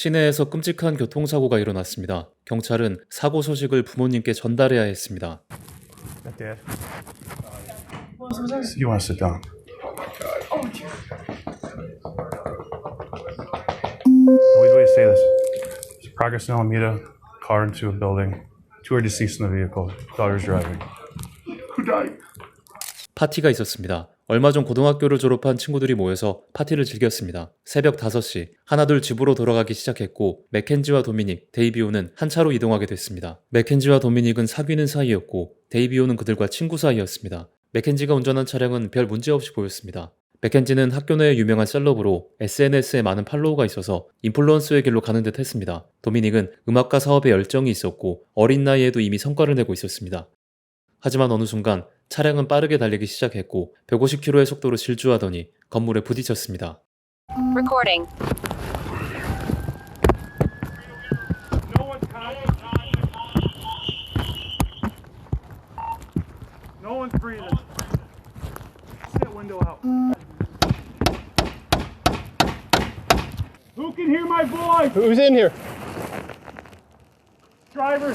시내에서 끔찍한 교통사고가 일어났습니다. 경찰은 사고 소식을 부모님께 전달해야 했습니다. Dad. You want to sit down? Wait to say this. Progress in Alameda, car into a building. Two are deceased in the vehicle. Daughter's driving. Who died? 파티가 있었습니다. 얼마 전 고등학교를 졸업한 친구들이 모여서 파티를 즐겼습니다. 새벽 5시 하나둘 집으로 돌아가기 시작했고 맥켄지와 도미닉, 데이비오는 한 차로 이동하게 됐습니다. 맥켄지와 도미닉은 사귀는 사이였고 데이비오는 그들과 친구 사이였습니다. 맥켄지가 운전한 차량은 별 문제 없이 보였습니다. 맥켄지는 학교 내의 유명한 셀럽으로 SNS에 많은 팔로워가 있어서 인플루언서의 길로 가는 듯 했습니다. 도미닉은 음악가 사업에 열정이 있었고 어린 나이에도 이미 성과를 내고 있었습니다. 하지만 어느 순간 차량은 빠르게 달리기 시작했고 150km의 속도로 질주하더니 건물에 부딪혔습니다. Recording. No one's breathing. Sit window out. Who can hear my voice? Who's in here? Driver.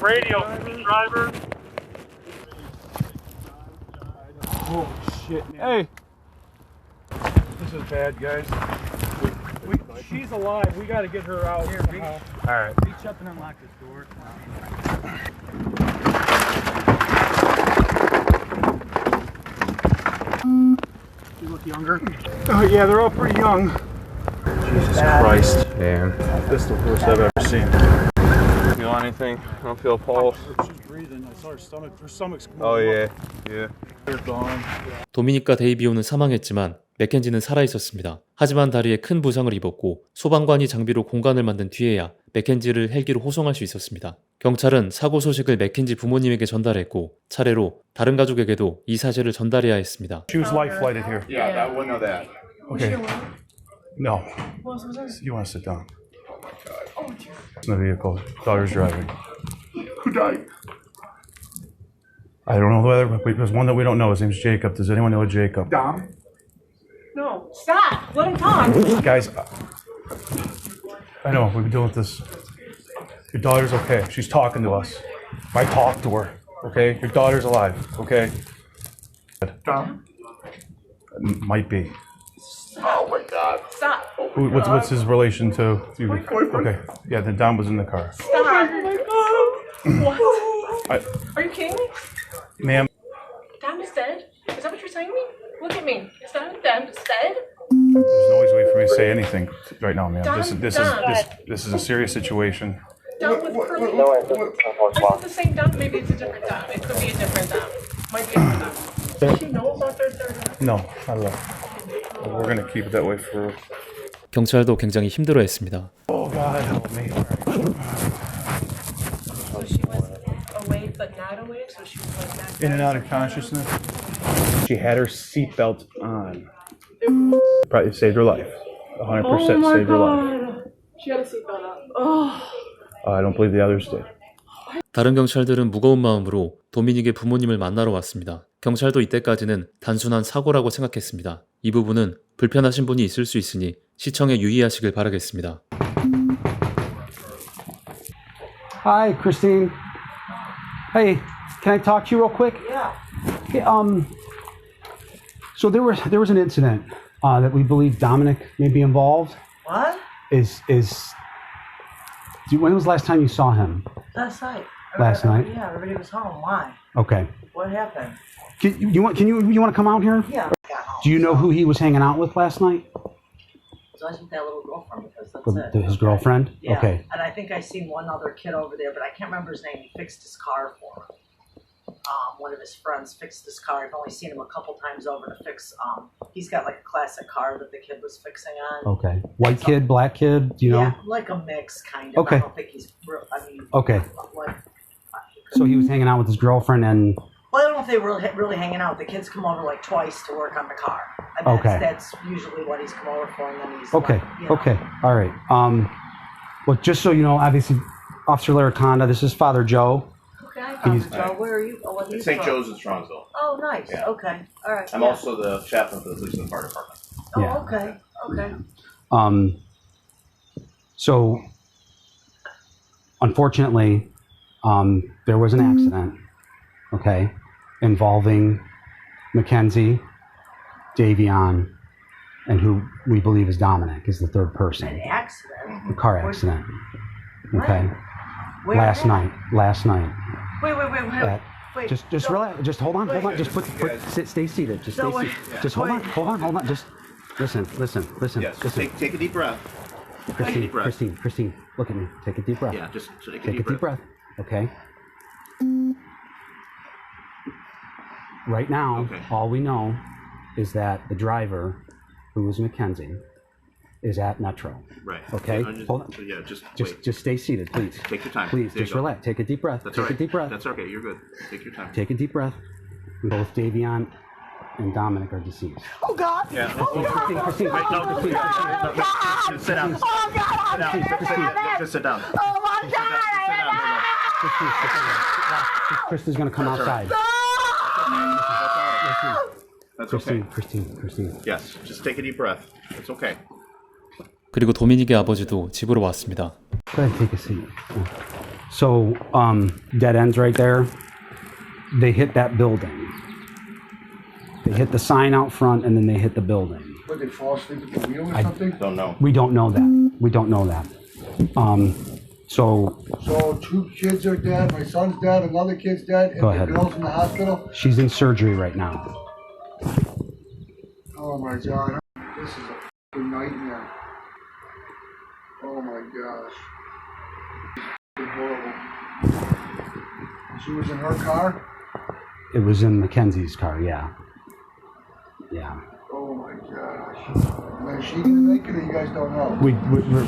Radio. Driver. Oh shit, man. Hey. This is bad, guys. She's alive. We got to get her out. Here, all right. Reach up and unlock this door. You look younger. Oh yeah, they're all pretty young. Jesus Christ. Damn. This is the worst I've ever seen. Feel anything? I don't feel a pulse. She's breathing. I saw her stomach. Her stomach's. Oh yeah. Yeah. They're gone. 도미닉과 데이비오는 사망했지만 맥켄지는 살아있었습니다. 하지만 다리에 큰 부상을 입었고 소방관이 장비로 공간을 만든 뒤에야 맥켄지를 헬기로 호송할 수 있었습니다. 경찰은 사고 소식을 맥켄지 부모님에게 전달했고 차례로 다른 가족에게도 이 사실을 전달해야 했습니다. She was life flighted here. Yeah, I wouldn't know that. Okay. No. You want to sit down? In the vehicle. Daughter's driving. Who died? I don't know whether, but there's one that we don't know. His name's Jacob. Does anyone know a Jacob? Dom? No, stop. Let him talk. Guys, I know, we've been dealing with this. Your daughter's okay. She's talking to us. I talked to her, okay? Your daughter's alive, okay? Dom? Might be. Oh my god. Stop. What's his relation to you? boyfriend. Okay, yeah, then Dom was in the car. Stop. What? I, Are you kidding me? ma'am, Dom is dead? Is that what you're saying to me? Look at me. Is Dom dead? there's no easy way for me to say anything right now, ma'am. Dom, This is a serious situation. Dom with curly hair? Are you the same Dom? Maybe it's a different Dom. It could be a different Dom. Might be a different Dom. Does she know about their third Dom? No, not at all. We're gonna keep it that way for. 경찰도 굉장히 힘들어했습니다. Oh God, help me. So she was awake but not awake? So she was like back In and out of consciousness. She had her seatbelt on. Probably saved her life. 100% saved her life. She had a seatbelt on. Oh. I don't believe the others did. 다른 경찰들은 무거운 마음으로 도미닉의 부모님을 만나러 왔습니다. 경찰도 이때까지는 단순한 사고라고 생각했습니다. 이 부분은 불편하신 분이 있을 수 있으니 시청에 유의하시길 바라겠습니다. Hi, Christine. Hey, can I talk to you real quick? Yeah. Hey, so there was an incident that we believe Dominic may be involved. What? When was the last time you saw him? Last night. Last night? Yeah, everybody was home. Why? Okay. What happened? Can you want to come out here? Yeah. Do you know who he was hanging out with last night? So I think that little girlfriend because that's it. His girlfriend? Yeah. Okay. And I think I seen one other kid over there, but I can't remember his name. He fixed his car for him. One of his friends fixed his car. I've only seen him a couple times over to fix. He's got like a classic car that the kid was fixing on. Okay. White kid, black kid, do you know? Yeah, like a mix kind of. Okay. I don't think he's. I mean. Okay. Like, So he was hanging out with his girlfriend and... well, I don't know if they were really hanging out. The kids come over like twice to work on the car. And that's, Okay. That's usually what he's come over for, and then he's Okay, like, you know. okay, all right. Well, just so you know, obviously, Officer Laraconda, this is Father Joe. Okay. Can you- Joe, where are you? Oh, what are you St. from? Joe's in Strongsville. Oh, nice. Yeah. Okay. All right. I'm yeah. also the chaplain for the police and fire department. Oh, Yeah. okay. Okay. So, unfortunately, there was an accident, okay, involving Mackenzie, Davion, and who we believe is Dominic, is the third person. An accident. A car accident. Okay. Where Last at? night. Wait. Wait. Just so- relax. Just hold on. Just stay seated. Just So stay wait, seated. Just hold on. Just listen. Yes. Listen. Take a deep breath. deep breath. Christine, look at me. Take a deep breath. Yeah, just take a Take deep a deep breath. Okay. Right now, Okay. all we know is that the driver, who was Mackenzie, is at Metro. Right. Okay. So Hold on. So yeah, just Just wait. just stay seated, please. Take your time. Please, There you just go. relax. Take a deep breath. That's Take all right. a deep breath. That's okay. You're good. Take your time. Take a deep breath. Both Davion and Dominic are deceased. Oh God. Yeah. Christine, Wait, no, Christine, just sit down. Oh God. I'm Just sit down. Oh my God. Krista's gonna come outside. That's okay. Christine. Yes. Just take a deep breath. It's okay. 그리고 도미닉의 아버지도 집으로 왔습니다. Go ahead, take a seat. So, dead ends right there. They hit that building. They hit the sign out front, and then they hit the building. Would they fall asleep at the wheel or something? Don't know. We don't know that. So So 2 kids are dead, my son's dead, another kid's dead, and Go the ahead. girl's in the hospital. she's in surgery right now. Oh my God, this is a f***ing nightmare. Oh my gosh. It's horrible. She was in her car? It was in Mackenzie's car. Yeah. Oh my gosh. And is she gonna make it or you guys don't know? We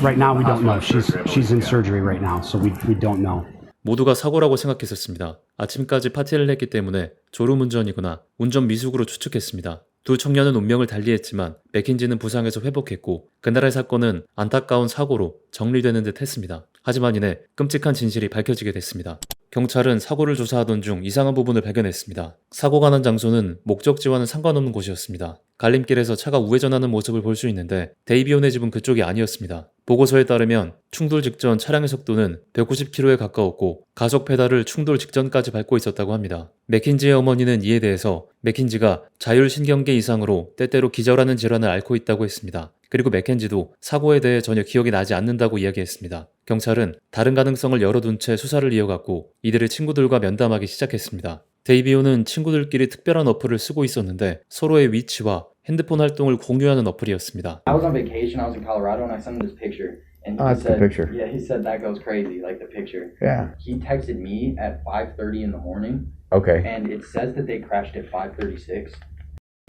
right now we don't know. Hospital surgery, I She's in believe, yeah. surgery right now, so we don't know. 모두가 사고라고 생각했었습니다. 아침까지 파티를 했기 때문에 졸음운전이거나 운전 미숙으로 추측했습니다. 두 청년은 운명을 달리했지만 맥킨지는 부상에서 회복했고 그날의 사건은 안타까운 사고로 정리되는 듯 했습니다. 하지만 이내 끔찍한 진실이 밝혀지게 됐습니다. 경찰은 사고를 조사하던 중 이상한 부분을 발견했습니다. 사고가 난 장소는 목적지와는 상관없는 곳이었습니다. 갈림길에서 차가 우회전하는 모습을 볼 수 있는데 데이비온의 집은 그쪽이 아니었습니다. 보고서에 따르면 충돌 직전 차량의 속도는 190km에 가까웠고 가속 페달을 충돌 직전까지 밟고 있었다고 합니다. 맥킨지의 어머니는 이에 대해서 맥킨지가 자율신경계 이상으로 때때로 기절하는 질환을 앓고 있다고 했습니다. 그리고 맥켄지도 사고에 대해 전혀 기억이 나지 않는다고 이야기했습니다. 경찰은 다른 가능성을 열어둔 채 수사를 이어갔고 이들의 친구들과 면담하기 시작했습니다. 데이비오는 친구들끼리 특별한 어플을 쓰고 있었는데 서로의 위치와 핸드폰 활동을 공유하는 어플이었습니다. I was on vacation. I was in Colorado, and I sent him this picture. And he that's the said, picture. Yeah, he said that goes crazy, like the picture. Yeah. He texted me at 5:30 in the morning, Okay. and it says that they crashed at 5:36.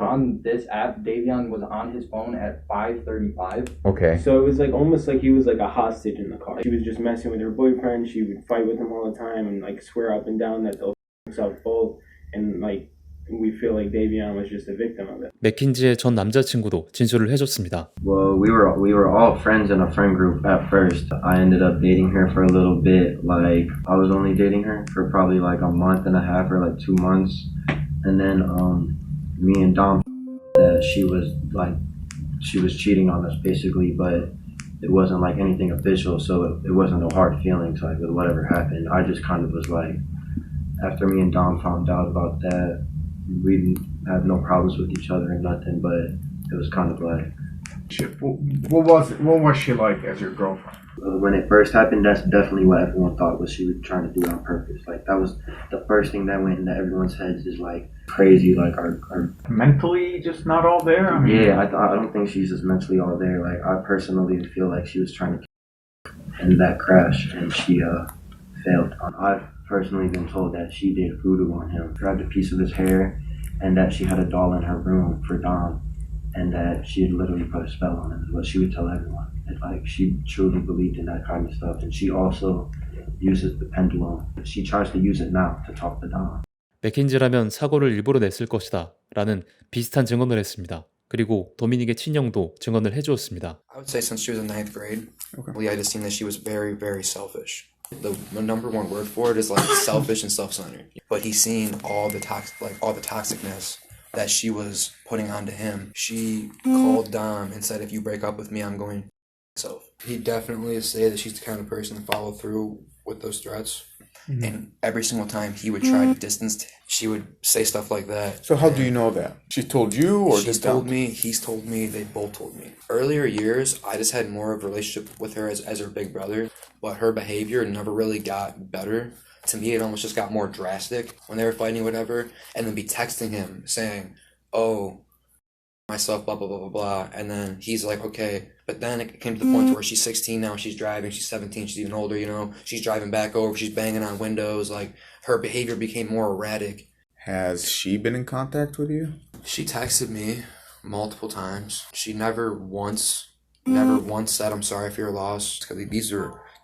On this app, Davion was on his phone at 5:35. Okay. So it was like almost like he was like a hostage in the car. She was just messing with her boyfriend. She would fight with him all the time and like swear up and down that they'll themselves both. And like we feel like Davion was just a victim of it. 맥킨지의 전 남자친구도 진술을 해줬습니다. Well, we were all friends in a friend group at first. I ended up dating her for a little bit. Like I was only dating her for probably like a month and a half or like 2 months, and then me and Dom that she was cheating on us basically, but it wasn't like anything official, so it wasn't no hard feelings like with whatever happened. I just kind of was like, after me and Dom found out about that, we didn't have no problems with each other and nothing, but it was kind of like, What was she like as your girlfriend? when it first happened, that's definitely what everyone thought was she was trying to do it on purpose. Like that was the first thing that went into everyone's heads is like crazy, like our Mentally just not all there? I mean, yeah. I don't think she's just mentally all there. Like I personally feel like she was trying to in that crash and she failed. I've personally been told that she did voodoo on him, grabbed a piece of his hair, and that she had a doll in her room for Dom, and that she had literally put a spell on him is what she would tell everyone. And like she truly believed in that kind of stuff, and she also uses the pendulum. She tries to use it now to talk to Dom. 맥킨지라면 사고를 일부러 냈을 것이다 라는 비슷한 증언을 했습니다. 그리고 도미닉의 친형도 증언을 해주었습니다. I would say since she was in 9th grade, we had seen that she was very, very selfish. The number one word for it is like selfish and self-centered. But he's seen all the toxicness that she was putting onto him. She called Dom and said, if you break up with me, I'm going to myself. He definitely say that she's the kind of person to follow through with those threats. And every single time he would try to distance, she would say stuff like that. So how do you know that? She told you, or She's just told me, he's told me, they both told me. Earlier years, I just had more of a relationship with her as her big brother, but her behavior never really got better. To me, it almost just got more drastic when they were fighting or whatever, and then be texting him saying, oh, myself, blah, blah, blah, blah, blah. And then he's like, okay. But then it came to the point where she's 16 now, she's driving, she's 17, she's even older, you know. She's driving back over, she's banging on windows. Like, her behavior became more erratic. Has she been in contact with you? She texted me multiple times. She never once said, I'm sorry for your loss.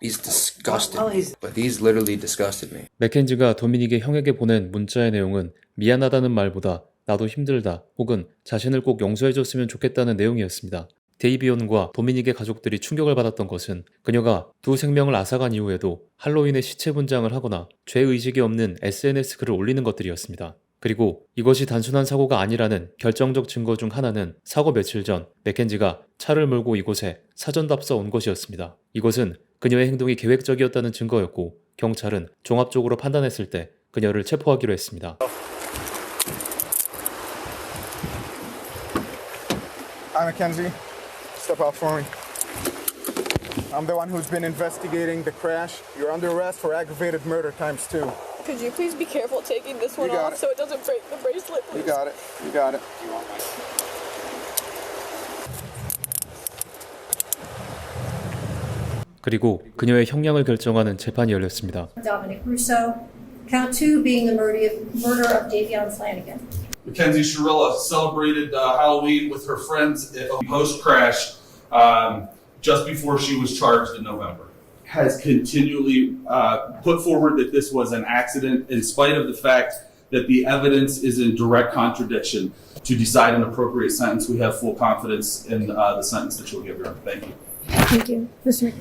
These disgusted me. But these literally disgusted me. 맥켄지가 도미닉의 형에게 보낸 문자의 내용은 미안하다는 말보다 나도 힘들다 혹은 자신을 꼭 용서해줬으면 좋겠다는 내용이었습니다. 데이비온과 도미닉의 가족들이 충격을 받았던 것은 그녀가 두 생명을 앗아간 이후에도 할로윈에 시체 분장을 하거나 죄의식이 없는 SNS 글을 올리는 것들이었습니다. 그리고 이것이 단순한 사고가 아니라는 결정적 증거 중 하나는 사고 며칠 전 맥켄지가 차를 몰고 이곳에 사전답사 온 것이었습니다. 이것은 그녀의 행동이 계획적이었다는 증거였고 경찰은 종합적으로 판단했을 때 그녀를 체포하기로 했습니다. Hi, Mackenzie. Step out for me. I'm the one who's been investigating the crash. You're under arrest for aggravated murder ×2. Could you please be careful taking this one You got off it. so it doesn't break the bracelet, You please? got it. You got it. 그리고 그녀의 형량을 결정하는 재판이 열렸습니다. Dominic Russo. Count 2 being the murder of Davion Flanagan. Mackenzie Shirilla celebrated Halloween with her friends post-crash just before she was charged in November. Has continually put forward that this was an accident in spite of the fact that the evidence is in direct contradiction. To decide an appropriate sentence, we have full confidence in the sentence that you'll give her. Thank you. Thank you.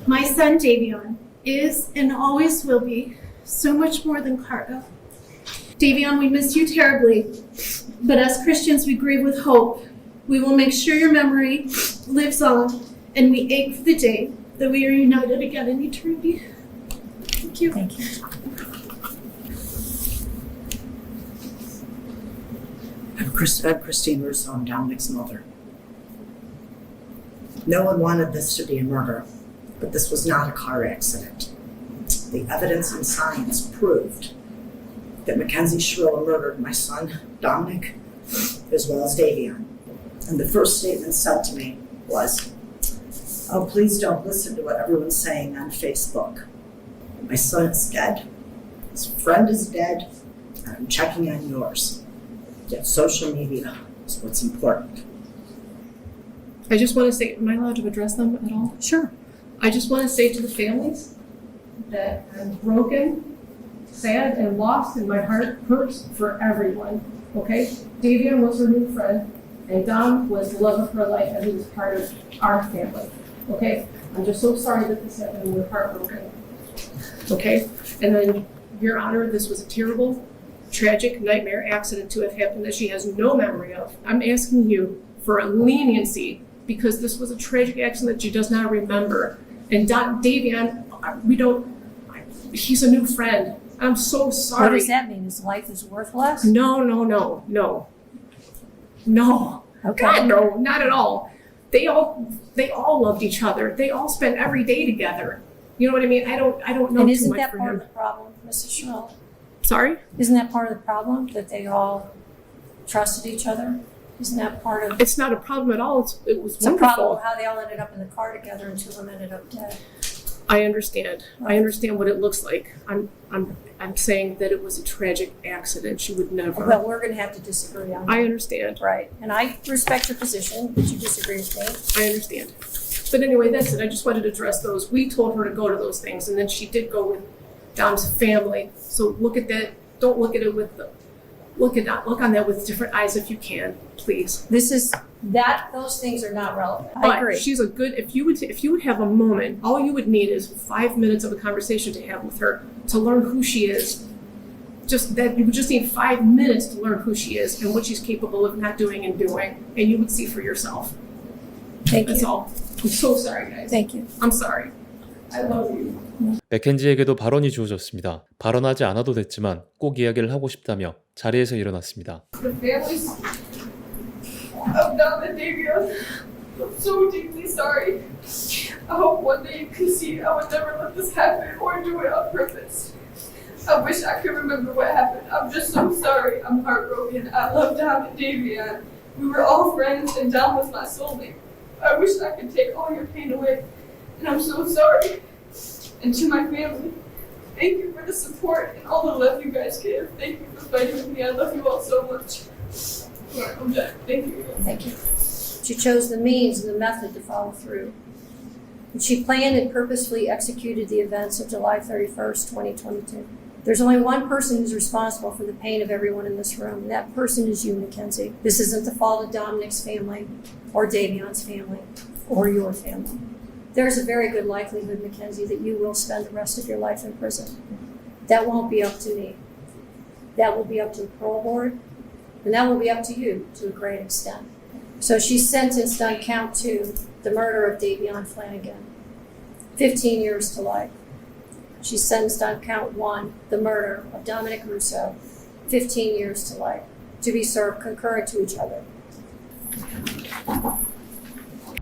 My son Davion is and always will be so much more than Cargo. Davion, we miss you terribly, but as Christians we grieve with hope. We will make sure your memory lives on, and we ache for the day that we are united again in eternity. Thank you. Thank you. I'm Christine Russo. I'm Dominic's mother. No one wanted this to be a murder, but this was not a car accident. The evidence and science proved that Mackenzie Shirilla murdered my son, Dominic, as well as Davion. And the first statement said to me was, oh, please don't listen to what everyone's saying on Facebook. My son is dead, his friend is dead, and I'm checking on yours. Yet social media is what's important. I just want to say, am I allowed to address them at all? Sure. I just want to say to the families that I'm broken, sad, and lost, and my heart hurts for everyone, okay? Davion was her new friend, and Dom was the love of her life, and he was part of our family, okay? I'm just so sorry that this happened, and we're heartbroken, okay? And then, Your Honor, this was a terrible, tragic nightmare accident to have happened that she has no memory of. I'm asking you for a leniency because this was a tragic accident that she does not remember. And Davion, he's a new friend. I'm so sorry. What does that mean? His life is worthless? No. Okay. God, no, not at all. They all loved each other. They all spent every day together. You know what I mean? I don't know And too isn't much that for part him. of the problem, Mrs. Schmidt? Sorry? Isn't that part of the problem, that they all trusted each other? Isn't that part of... It's not a problem at all. It was It's a wonderful. problem of how they all ended up in the car together and two of them ended up dead. I understand. I understand what it looks like. I'm saying that it was a tragic accident. She would never. Well, we're going to have to disagree on that. I understand. Right. And I respect your position, but you disagree with me. I understand. But anyway, that's it. I just wanted to address those. We told her to go to those things, and then she did go with Dom's family. So look at that. Don't look at it with the look on that with different eyes if you can, please. Those things are not relevant. I agree. But she's a good. If you would have a moment, all you would need is 5 minutes of a conversation to have with her to learn who she is. just that you would just need 5 minutes to learn who she is and what she's capable of not doing and doing, and you would see for yourself. Thank That's you. all. I'm so sorry, guys. Thank you. I'm sorry. I love you. 맥켄지에게도 발언이 주어졌습니다. 발언하지 않아도 됐지만 꼭 이야기를 하고 싶다며 자리에서 일어났습니다. The families of Dom and Davion, I'm so deeply sorry. I hope one day you can see I would never let this happen or do it on purpose. I wish I could remember what happened. I'm just so sorry. I'm heartbroken. I love Dom and Davion. We were all friends and Dom was my soulmate. I wish I could take all your pain away. And I'm so sorry. And to my family, thank you for the support and all the love you guys give. Thank you for fighting with me. I love you all so much. Alright, I'm done. Thank you. Thank you. She chose the means and the method to follow through. And she planned and purposefully executed the events of July 31st, 2022. There's only one person who's responsible for the pain of everyone in this room, and that person is you, Mackenzie. This isn't the fault of Dominic's family, or Davion's family, or your family. There's a very good likelihood, Mackenzie, that you will spend the rest of your life in prison. That won't be up to me. That will be up to the parole board, and that will be up to you to a great extent. So she's sentenced on count 2, the murder of Davion Flanagan, 15 years to life. She's sentenced on count 1, the murder of Dominic Russo, 15 years to life, to be served concurrent to each other.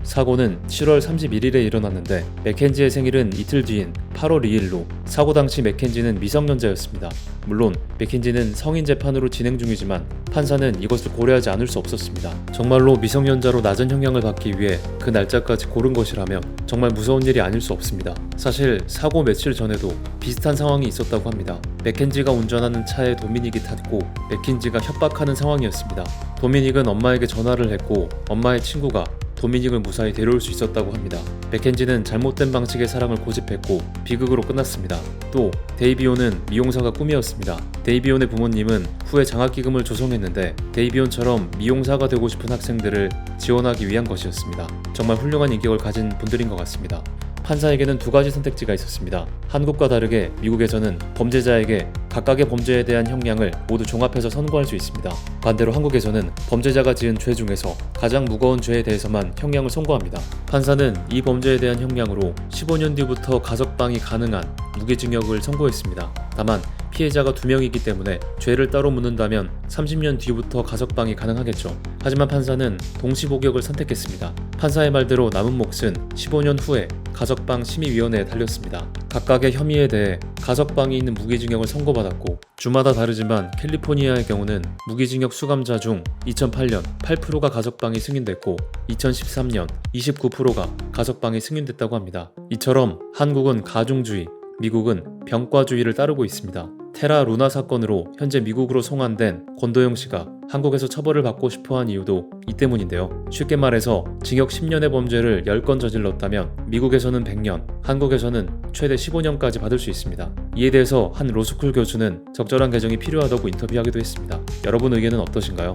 사고는 7월 31일에 일어났는데 맥켄지의 생일은 이틀 뒤인 8월 2일로 사고 당시 맥켄지는 미성년자였습니다. 물론 맥켄지는 성인 재판으로 진행 중이지만 판사는 이것을 고려하지 않을 수 없었습니다. 정말로 미성년자로 낮은 형량을 받기 위해 그 날짜까지 고른 것이라면 정말 무서운 일이 아닐 수 없습니다. 사실 사고 며칠 전에도 비슷한 상황이 있었다고 합니다. 맥켄지가 운전하는 차에 도미닉이 탔고 맥켄지가 협박하는 상황이었습니다. 도미닉은 엄마에게 전화를 했고 엄마의 친구가 도미닉을 무사히 데려올 수 있었다고 합니다. 맥켄지는 잘못된 방식의 사랑을 고집했고 비극으로 끝났습니다. 또 데이비온은 미용사가 꿈이었습니다. 데이비온의 부모님은 후에 장학기금을 조성했는데 데이비온처럼 미용사가 되고 싶은 학생들을 지원하기 위한 것이었습니다. 정말 훌륭한 인격을 가진 분들인 것 같습니다. 판사에게는 2가지 선택지가 있었습니다. 한국과 다르게 미국에서는 범죄자에게 각각의 범죄에 대한 형량을 모두 종합해서 선고할 수 있습니다. 반대로 한국에서는 범죄자가 지은 죄 중에서 가장 무거운 죄에 대해서만 형량을 선고합니다. 판사는 이 범죄에 대한 형량으로 15년 뒤부터 가석방이 가능한 무기징역을 선고했습니다. 다만 피해자가 2명이기 때문에 죄를 따로 묻는다면 30년 뒤부터 가석방이 가능하겠죠. 하지만 판사는 동시복역을 선택했습니다. 판사의 말대로 남은 몫은 15년 후에 가석방 심의위원회에 달렸습니다. 각각의 혐의에 대해 가석방이 있는 무기징역을 선고받았고 주마다 다르지만 캘리포니아의 경우는 무기징역 수감자 중 2008년 8%가 가석방이 승인됐고 2013년 29%가 가석방이 승인됐다고 합니다. 이처럼 한국은 가중주의, 미국은 병과주의를 따르고 있습니다. 테라 루나 사건으로 현재 미국으로 송환된 권도영 씨가 한국에서 처벌을 받고 싶어한 이유도 이 때문인데요. 쉽게 말해서 징역 10년의 범죄를 10건 저질렀다면 미국에서는 100년, 한국에서는 최대 15년까지 받을 수 있습니다. 이에 대해서 한 로스쿨 교수는 적절한 개정이 필요하다고 인터뷰하기도 했습니다. 여러분 의견은 어떠신가요?